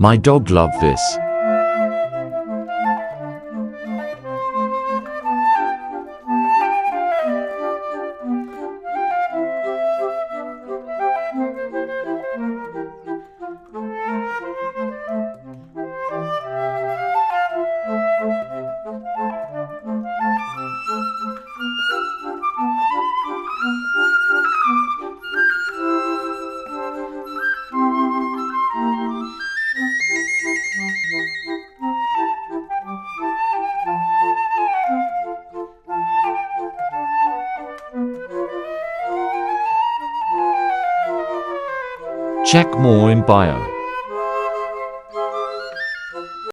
My dog loved this. Check more in bio.